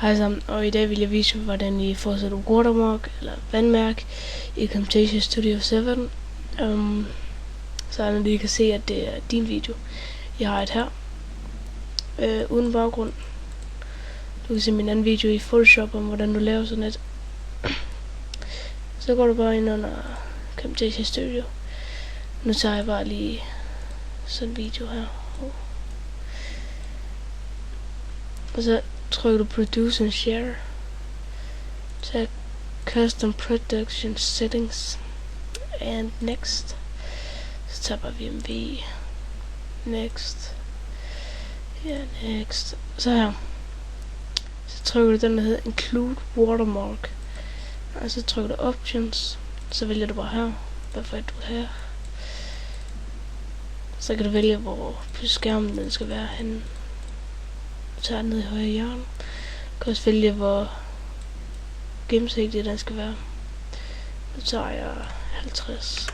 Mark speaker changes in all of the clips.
Speaker 1: Hej sammen, og i dag vil jeg vise hvordan I får watermark eller vandmærk i Camtasia Studio 7. Så I kan se, at det er din video. Jeg har et her uden baggrund. Du kan se min anden video i Photoshop om hvordan du laver sådan et. Så går du bare ind under Camtasia Studio. Nu tager jeg bare lige sådan en video her. Og så trykker du Produce and Share. Tag Custom Production Settings. And Next. Så tager bare VMV. Next. Ja, Next. Så her. Så trykker du den, der hedder Include Watermark. Og så trykker du Options. Så vælger du bare her. Hvorfor du vil have. Så kan du vælge, hvor på skærmen den skal være henne. Du tager den ned i højre hjørne. Du kan også vælge, hvor gennemsigtig den skal være. Nu tager jeg 50.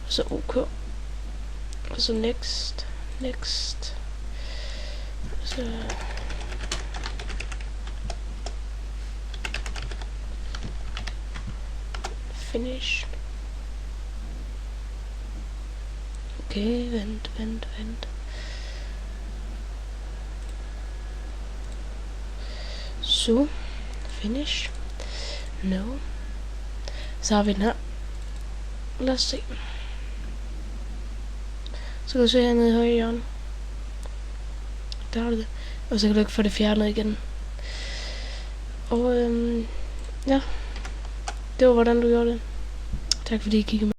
Speaker 1: Og så OK. Og så Next. Next. Og så Finish. Okay, vent. Så, Finish. No. Så har vi den her. Lad os se. Så kan du se hernede i højre hjørne. Der har du det. Og så kan du ikke få det fjernet igen. Og ja. Det var hvordan du gjorde det. Tak fordi I kiggede med.